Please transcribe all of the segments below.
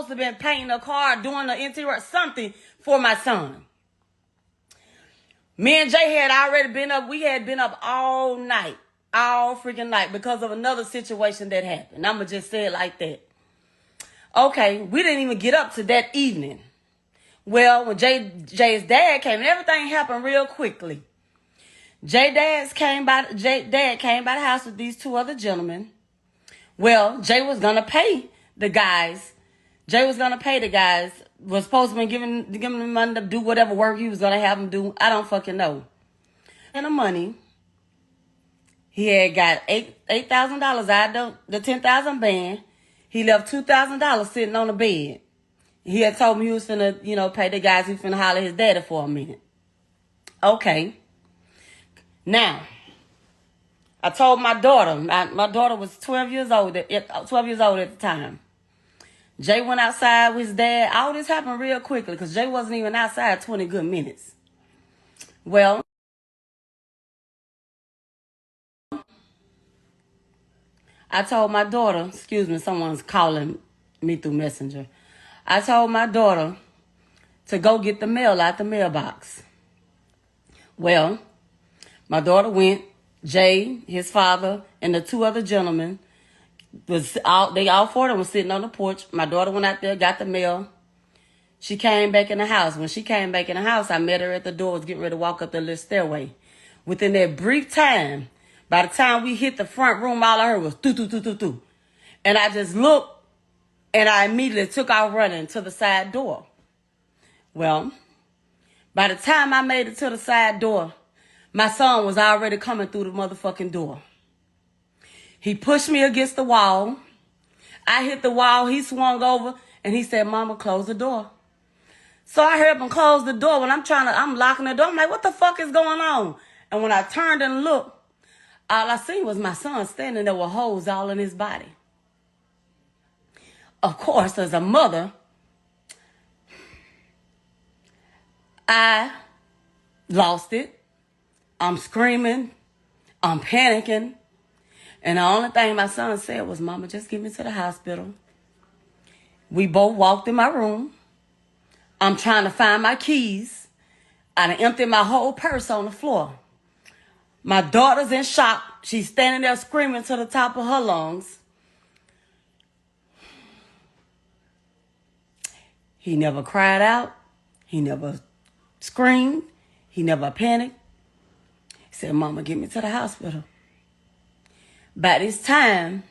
supposed to have been painting a car, doing the interior, something for my son. Me and Jay had already been up. We had been up all night, all freaking night, because of another situation that happened. I'm going to just say it like that. Okay, we didn't even get up to that evening. Well, when Jay's dad came, and everything happened real quickly. Dad came by the house with these two other gentlemen. Well, Jay was gonna pay the guys. Was supposed to be giving them money to do whatever work he was gonna have them do. I don't fucking know. And the money, he had got $8,000 out of the $10,000 band. He left $2,000 sitting on the bed. He had told me he was finna, pay the guys. He was finna holler his daddy for a minute. Okay. Now, I told my daughter. My daughter was 12 years old at the time. Jay went outside with his dad. All this happened real quickly because Jay wasn't even outside 20 good minutes. Well, I told my daughter, excuse me, someone's calling me through Messenger. I told my daughter to go get the mail out the mailbox. Well, my daughter went. Jay, his father, and the two other gentlemen, all four of them were sitting on the porch. My daughter went out there, got the mail. She came back in the house. When she came back in the house, I met her at the door, was getting ready to walk up the little stairway. Within that brief time, by the time we hit the front room, all I heard was doo-doo-doo-doo-doo. And I just looked, and I immediately took off running to the side door. Well, by the time I made it to the side door, my son was already coming through the motherfucking door. He pushed me against the wall. I hit the wall. He swung over, and he said, "Mama, close the door." So I heard him close the door. When I'm locking the door. I'm like, what the fuck is going on? And when I turned and looked, all I seen was my son standing there with holes all in his body. Of course, as a mother, I lost it. I'm screaming. I'm panicking. And the only thing my son said was, "Mama, just get me to the hospital." We both walked in my room. I'm trying to find my keys. I done emptied my whole purse on the floor. My daughter's in shock. She's standing there screaming to the top of her lungs. He never cried out. He never screamed. He never panicked. He said, "Mama, get me to the hospital." By this time,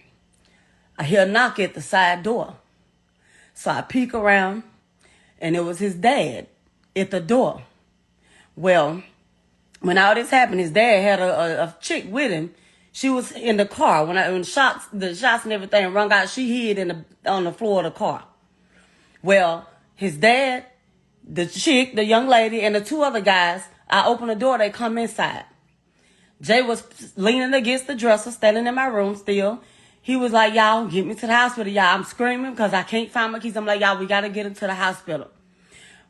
I hear a knock at the side door. So I peek around, and it was his dad at the door. Well, when all this happened, his dad had a chick with him. She was in the car. When the shots and everything rung out, she hid on the floor of the car. Well, his dad, the chick, the young lady, and the two other guys, I open the door, they come inside. Jay was leaning against the dresser, standing in my room still. He was like, "Y'all, get me to the hospital, y'all." I'm screaming because I can't find my keys. I'm like, "Y'all, we got to get him to the hospital."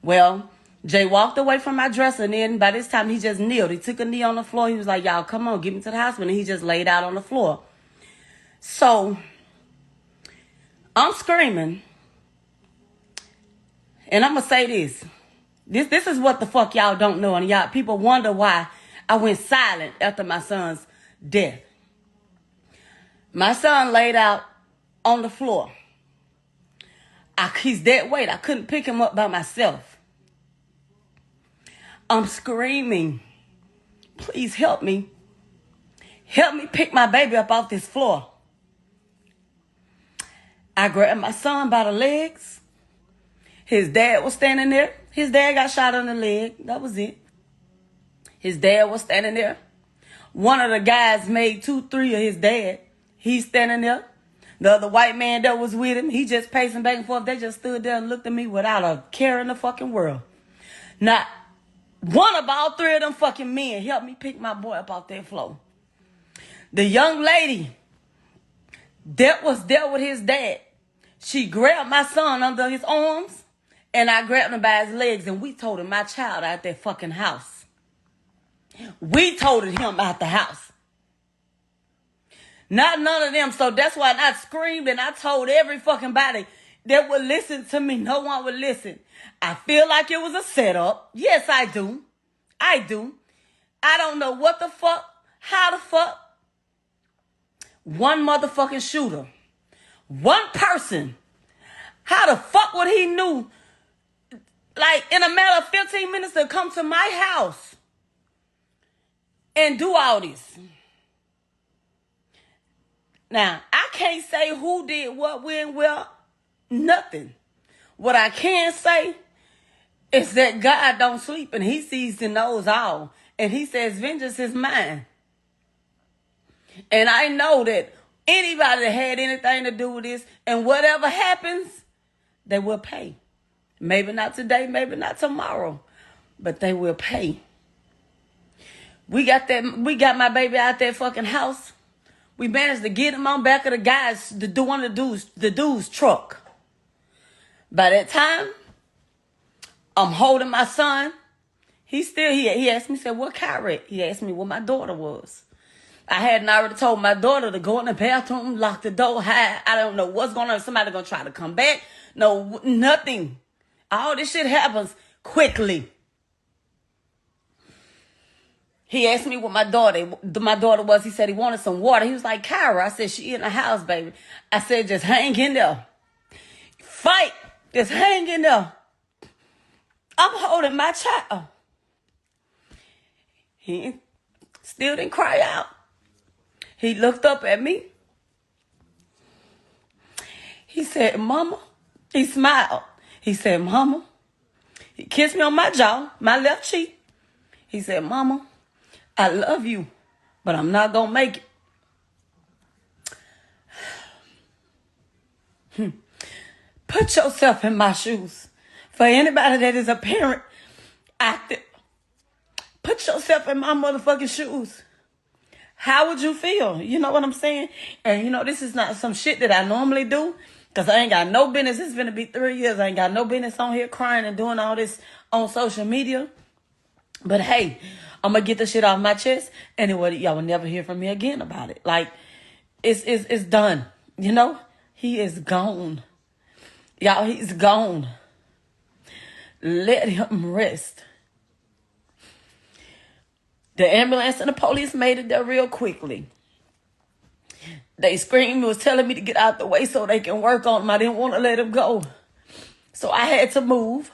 Well, Jay walked away from my dresser, and then by this time, he just kneeled. He took a knee on the floor. He was like, "Y'all, come on, get me to the hospital." And he just laid out on the floor. So, I'm screaming. And I'm going to say this. This is what the fuck y'all don't know. And y'all, people wonder why I went silent after my son's death. My son laid out on the floor. He's dead weight. I couldn't pick him up by myself. I'm screaming, "Please help me. Help me pick my baby up off this floor." I grabbed my son by the legs. His dad was standing there. His dad got shot in the leg. That was it. His dad was standing there. One of the guys made 2-3 of his dad. He's standing there. The other white man that was with him, he just pacing back and forth. They just stood there and looked at me without a care in the fucking world. Not one of all three of them fucking men helped me pick my boy up off that floor. The young lady that was there with his dad, she grabbed my son under his arms, and I grabbed him by his legs, and we toted my child out that fucking house. We toted him out the house. Not none of them. So that's why I screamed and I told every fucking body that would listen to me. No one would listen. I feel like it was a setup. Yes, I do. I do. I don't know what the fuck, how the fuck. One motherfucking shooter. One person. How the fuck would he knew, like, in a matter of 15 minutes to come to my house and do all this? Now, I can't say who did what, when, where, nothing. What I can say is that God don't sleep and he sees and knows all. And he says, vengeance is mine. And I know that anybody that had anything to do with this and whatever happens, they will pay. Maybe not today, maybe not tomorrow, but they will pay. We got my baby out that fucking house. We managed to get him on back of one of the dude's truck. By that time, I'm holding my son. He asked me, said, what car? He asked me what my daughter was. I hadn't already told my daughter to go in the bathroom, lock the door, hide. I don't know what's going on. Somebody gonna try to come back. No, nothing. All this shit happens quickly. He asked me what my daughter was. He said he wanted some water. He was like, Kyra. I said, she in the house, baby. I said, just hang in there. Fight. Just hang in there. I'm holding my child. He still didn't cry out. He looked up at me. He said, Mama. He smiled. He said, Mama. He kissed me on my jaw, my left cheek. He said, Mama, I love you, but I'm not going to make it. Put yourself in my shoes. For anybody that is a parent out there, put yourself in my motherfucking shoes. How would you feel? You know what I'm saying? And you know, this is not some shit that I normally do, because I ain't got no business. It's going to be 3 years. I ain't got no business on here crying and doing all this on social media. But hey, I'm going to get the shit off my chest. Anyway, y'all will never hear from me again about it. Like, it's done. You know? He is gone. Y'all, he's gone. Let him rest. The ambulance and the police made it there real quickly. They screamed, was telling me to get out the way so they can work on him. I didn't want to let him go. So I had to move.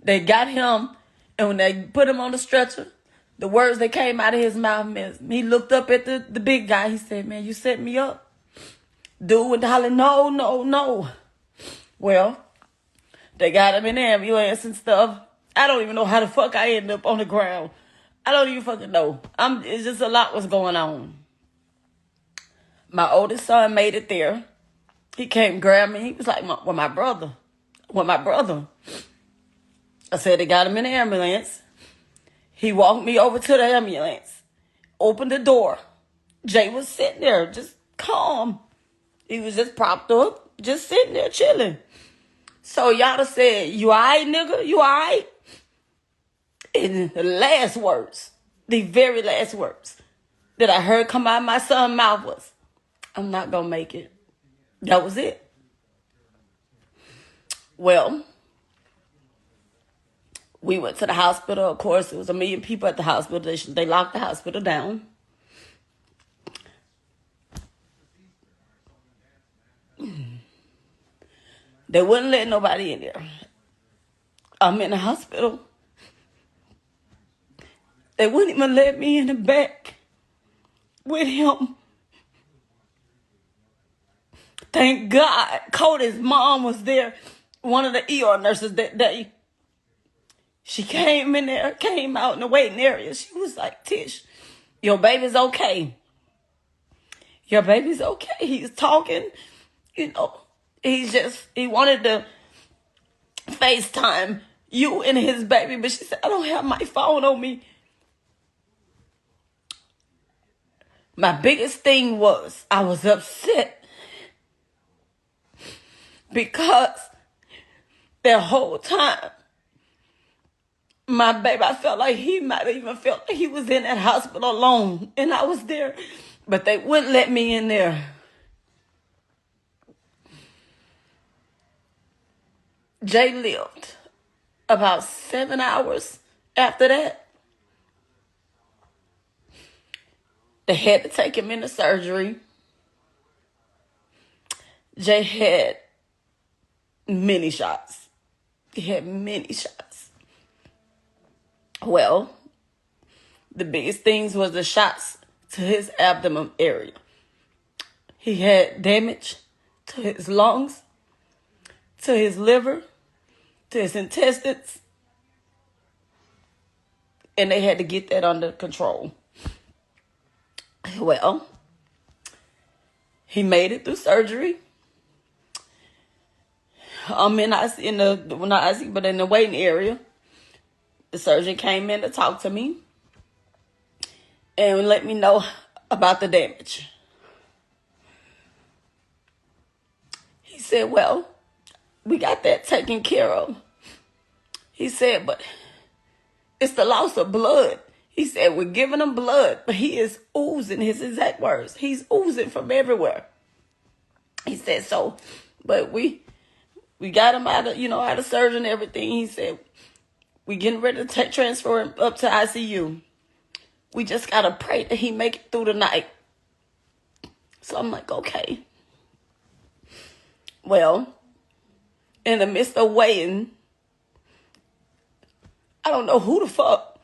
They got him, and when they put him on the stretcher, the words that came out of his mouth, he looked up at the big guy. He said, man, you set me up. Dude went hollering, no, no, no. Well, they got him in the ambulance and stuff. I don't even know how the fuck I ended up on the ground. I don't even fucking know. It's just a lot was going on. My oldest son made it there. He came and grabbed me. He was like, with my brother. I said they got him in the ambulance. He walked me over to the ambulance. Opened the door. Jay was sitting there, just calm. He was just propped up, just sitting there chilling. So y'all said, you all right, nigga? You all right? And the last words, the very last words that I heard come out of my son's mouth was, I'm not going to make it. That was it. Well, we went to the hospital. Of course, there was 1 million people at the hospital. They locked the hospital down. They wouldn't let nobody in there. I'm in the hospital. They wouldn't even let me in the back with him. Thank God Cody's mom was there, one of the ER nurses that day. She came in there, came out in the waiting area. She was like, Tish, your baby's okay. Your baby's okay. He's talking, you know. He wanted to FaceTime you and his baby, but she said, I don't have my phone on me. My biggest thing was I was upset because the whole time, my baby, I felt like he might have even felt like he was in that hospital alone, and I was there, but they wouldn't let me in there. Jay lived about 7 hours after that. They had to take him into surgery. Jay had many shots. He had many shots. Well, the biggest things was the shots to his abdomen area. He had damage to his lungs, to his liver, to his intestines, and they had to get that under control. Well, he made it through surgery. I'm in the waiting area. The surgeon came in to talk to me and let me know about the damage. He said, well, we got that taken care of. He said, but it's the loss of blood. He said, we're giving him blood, but he is oozing, his exact words. He's oozing from everywhere. He said, so, but we got him out of surgery and everything. He said, we getting ready to transfer him up to ICU. We just got to pray that he make it through the night. So I'm like, okay. Well, in the midst of waiting, I don't know who the fuck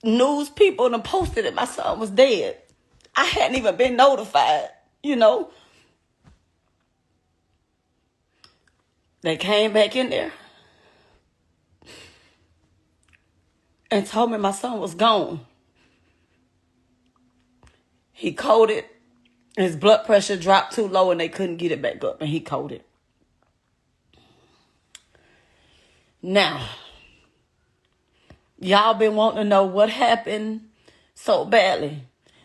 news people and posted that my son was dead. I hadn't even been notified, They came back in there and told me my son was gone. He coded. His blood pressure dropped too low and they couldn't get it back up, and he coded. Now, y'all been wanting to know what happened so badly.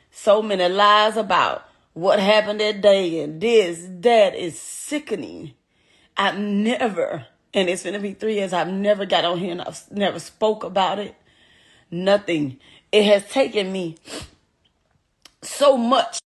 So many lies about what happened that day and this, that is sickening. I've never, and it's going to be 3 years, I've never got on here and I've never spoke about it. Nothing. It has taken me so much